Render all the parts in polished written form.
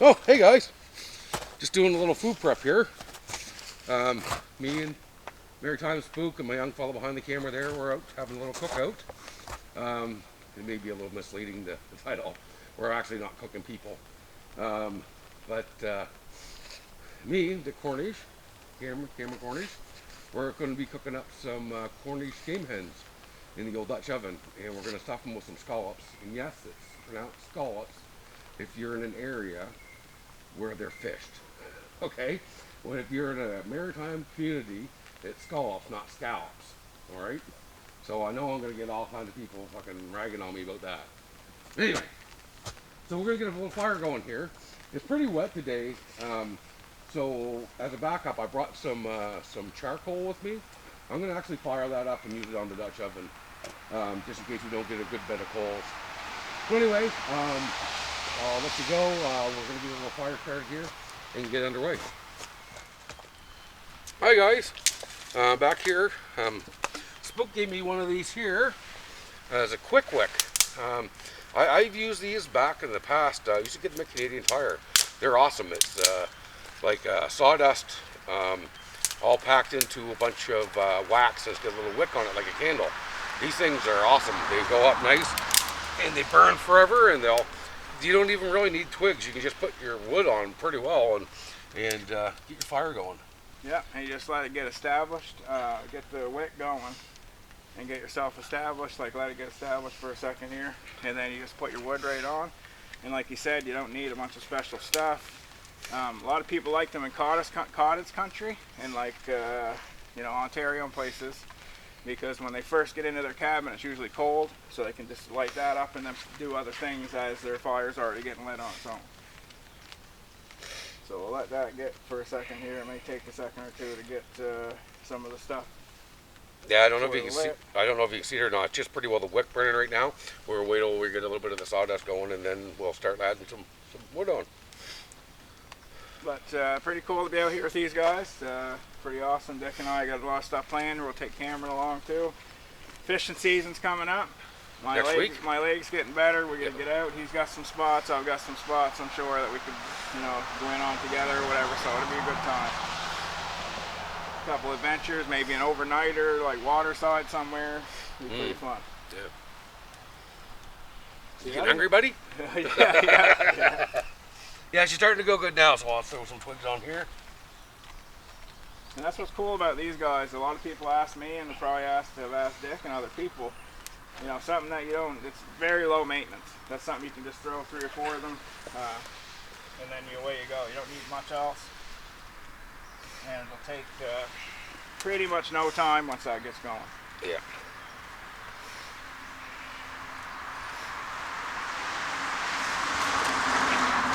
Oh, hey guys, just doing a little food prep here. Me and Maritime, Spook, and my young fellow behind the camera there, we're out having a little cookout. It may be a little misleading, the title. We're actually not cooking people. But me, the Cornish, Cameron Cornish, we're going to be cooking up some Cornish game hens in the old Dutch oven, and we're going to stuff them with some scallops. And yes, it's pronounced scallops if you're in an area where they're fished. Okay? Well, if you're in a maritime community, it's scallops, not scallops. Alright? So I know I'm going to get all kinds of people fucking ragging on me about that. Anyway, so we're going to get a little fire going here. It's pretty wet today. So as a backup, I brought some charcoal with me. I'm going to actually fire that up and use it on the Dutch oven, just in case we don't get a good bed of coals. So anyway, I'll let you go. We're going to get a little fire started here and get underway. Hi guys, back here. Spook gave me one of these here as a quick wick. I've used these back in the past. I used to get them at Canadian Tire. They're awesome. It's like sawdust all packed into a bunch of wax, and it's got a little wick on it like a candle. These things are awesome. They go up nice and they burn forever, and you don't even really need twigs. You can just put your wood on pretty well and get your fire going. Yeah, and you just let it get established, get the wick going, and get yourself established. Like, let it get established for a second here, and then you just put your wood right on. And like you said, you don't need a bunch of special stuff. A lot of people like them in cottage country, and like Ontario and places, because when they first get into their cabin, it's usually cold, so they can just light that up and then do other things as their fire's already getting lit on its own. So we'll let that get for a second here. It may take a second or two to get some of the stuff. Yeah, I don't know if you can see. I don't know if you can see it or not. It's just pretty well the wick burning right now. We'll wait till we get a little bit of the sawdust going, and then we'll start adding some wood on. But pretty cool to be out here with these guys. Pretty awesome. Dick and I got a lot of stuff planned. We'll take Cameron along too. Fishing season's coming up. My leg's getting better. We're gonna get out. He's got some spots. I've got some spots. I'm sure that we could, go in on together or whatever. So it'll be a good time. A couple adventures, maybe an overnighter, like waterside somewhere. It'll be pretty fun. Yeah. You getting hungry, buddy? Yeah. Yeah, she's starting to go good now, so I'll throw some twigs on here. And that's what's cool about these guys. A lot of people ask me, and they probably have asked Dick and other people, something that it's very low maintenance. That's something you can just throw 3 or 4 of them, and then away you go. You don't need much else. And it'll take pretty much no time once that gets going. Yeah.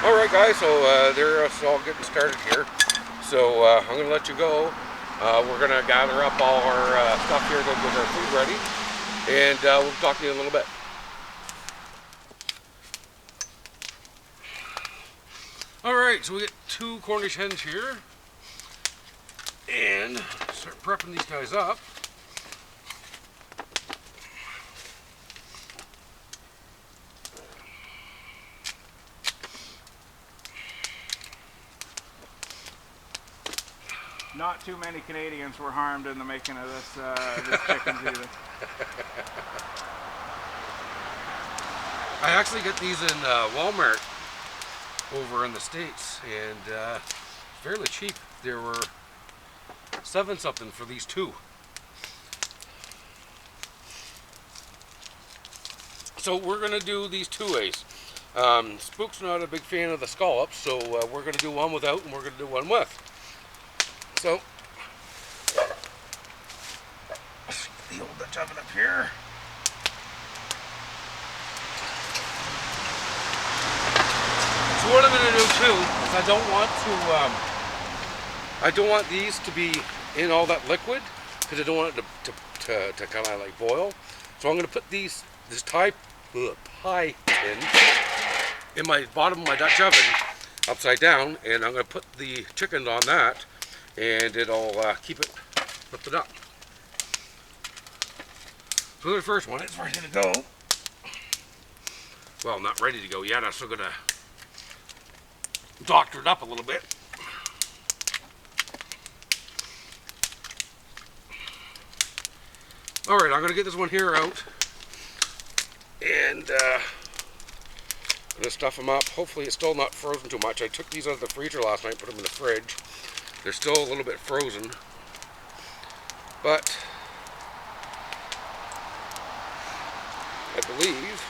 All right, guys, so they're all getting started here. So I'm going to let you go. We're going to gather up all our stuff here to get our food ready, and we'll talk to you in a little bit. All right, so we get 2 Cornish hens here, and start prepping these guys up. Not too many Canadians were harmed in the making of this chickens either. I actually get these in Walmart over in the States, and fairly cheap. There were 7 something for these 2. So we're gonna do these 2 ways. Spook's not a big fan of the scallops, so we're gonna do one without, and we're gonna do one with. So, the old Dutch oven up here. So what I'm going to do too is I don't want these to be in all that liquid, because I don't want it to kind of like boil. So I'm going to put this pie tin in my bottom of my Dutch oven upside down, and I'm going to put the chickens on that, and it'll keep it lifted up. So the first one is ready to go. Well, not ready to go yet. I'm still gonna doctored up a little bit. Alright, I'm going to get this one here out. And I'm going to stuff them up. Hopefully it's still not frozen too much. I took these out of the freezer last night, put them in the fridge. They're still a little bit frozen. But I believe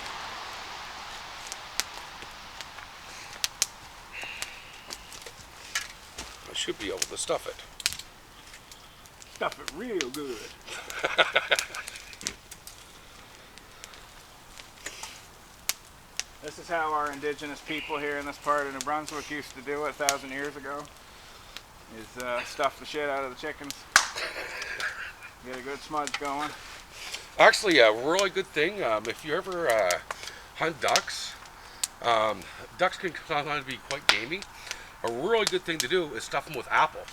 I should be able to stuff it. Stuff it real good. This is how our indigenous people here in this part of New Brunswick used to do it 1,000 years ago. Is stuff the shit out of the chickens. Get a good smudge going. Actually, a really good thing, if you ever hunt ducks, ducks can sometimes be quite gamey. A really good thing to do is stuff them with apples.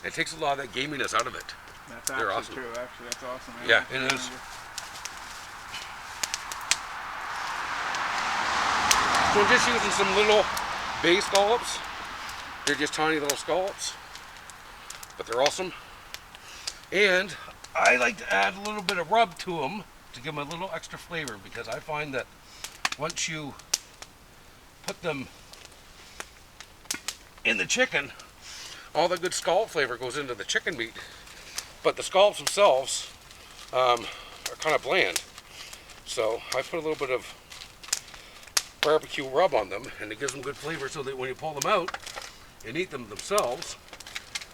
It takes a lot of that gaminess out of it. That's They're actually awesome. true, actually. That's awesome. Yeah, it is. So I'm just using some little bay scallops. They're just tiny little scallops, but they're awesome. And I like to add a little bit of rub to them to give them a little extra flavor, because I find that once you put them in the chicken, all the good scallop flavor goes into the chicken meat, but the scallops themselves are kind of bland. So I put a little bit of barbecue rub on them, and it gives them good flavor, so that when you pull them out and eat them themselves,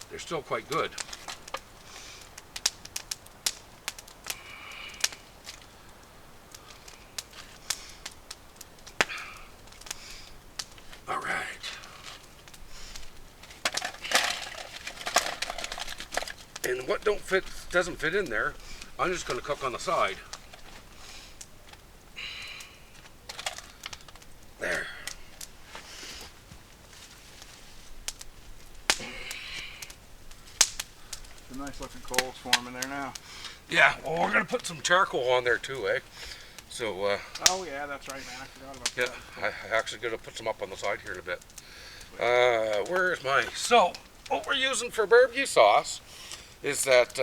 they're still quite good. All right. And what doesn't fit in there, I'm just going to cook on the side. There. Some nice looking coals forming there now. Yeah, well, we're going to put some charcoal on there too, eh? So, oh yeah, that's right, man. I forgot about yeah, that. I actually going to put some up on the side here in a bit. Where's my... So, what we're using for barbecue sauce is that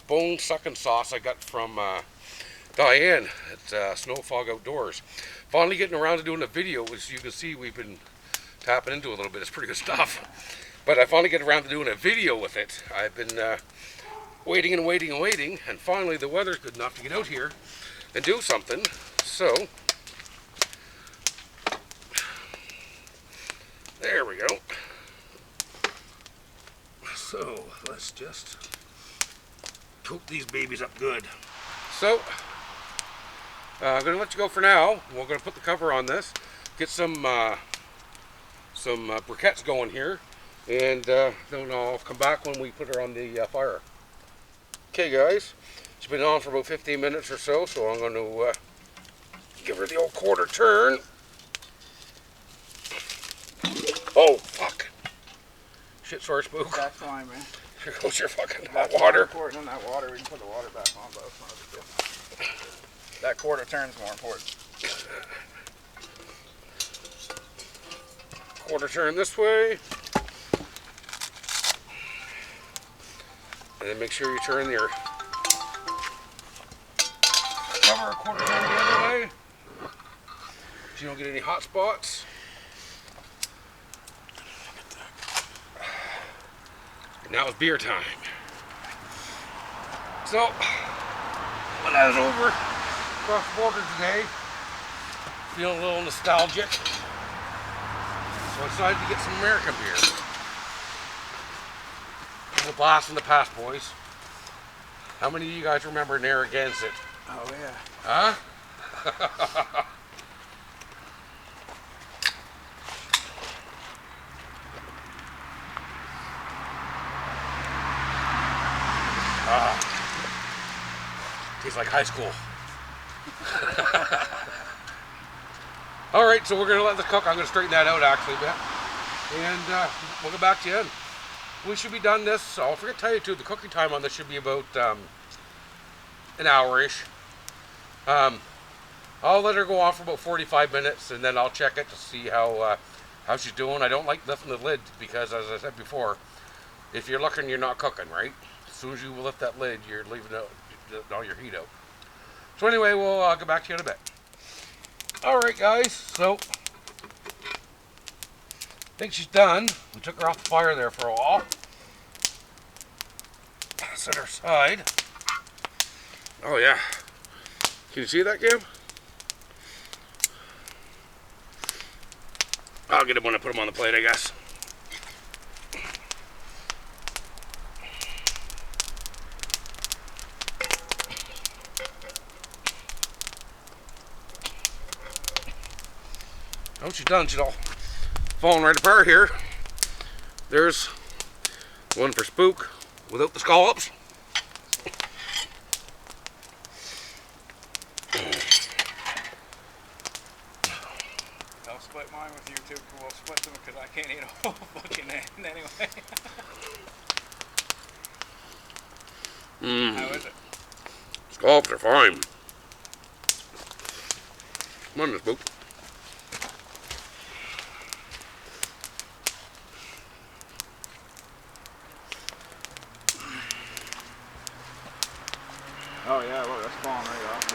bone sucking sauce I got from Diane at Snow Fog Outdoors. Finally getting around to doing a video, as you can see we've been tapping into a little bit. It's pretty good stuff. But I finally get around to doing a video with it. I've been waiting and waiting and waiting, and finally the weather's good enough to get out here and do something. So, there we go. So, let's just coat these babies up good. So, I'm going to let you go for now. We're going to put the cover on this, get some briquettes going here, and then I'll come back when we put her on the fire. Okay guys, it's been on for about 15 minutes or so, so I'm going to give her the old quarter turn. Oh, fuck. Shit, sorry, Spook. That's fine, man. Here goes your fucking hot That's water. more important than that water. We can put the water back on, but it's not a big deal. That quarter turn's more important. Quarter turn this way. And then make sure you turn your cover a quarter turn the other way, so you don't get any hot spots. And now it's beer time. So, when I was over across the border today, feeling a little nostalgic, so I decided to get some American beer. It was a blast in the past, boys. How many of you guys remember Narragansett? Oh yeah. Huh? Tastes like high school. All right, so we're gonna let this cook. I'm gonna straighten that out actually a bit, and we'll get back to you in. We should be done this. I'll forget to tell you too. The cooking time on this should be about an hour-ish. I'll let her go on for about 45 minutes, and then I'll check it to see how how she's doing. I don't like lifting the lid because, as I said before, if you're looking, you're not cooking, right? As soon as you lift that lid, you're leaving all your heat out. So anyway, we'll get back to you in a bit. All right, guys. So I think she's done. We took her off the fire there for a while. Set her aside. Oh yeah. Can you see that, Cam? I'll get him when I put him on the plate, I guess. Oh, she's done. She's all falling right apart here. There's one for Spook without the scallops. I'll split mine with you too. We'll split them because I can't eat a whole fucking end anyway. How is it? Scallops are fine. Come on, Spook. Oh yeah, look, that's falling right off.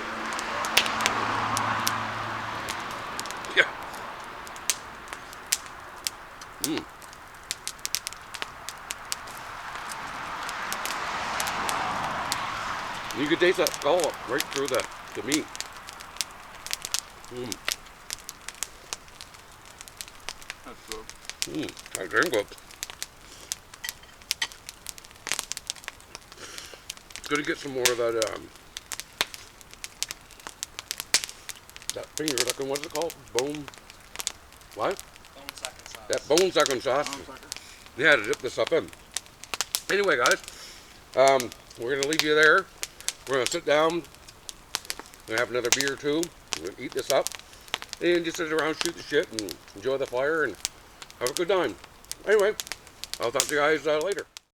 Yeah. You can taste that scallop right through the meat. That's good. That's very good. It's good to get some more of that that finger looking, what's it called? Bone, what? Bone sucking sauce. That bone sucking sauce. Yeah, to dip this up in. Anyway, guys, we're going to leave you there. We're going to sit down. We're going to have another beer or two. We're going to eat this up. And just sit around, shoot the shit, and enjoy the fire, and have a good time. Anyway, I'll talk to you guys later.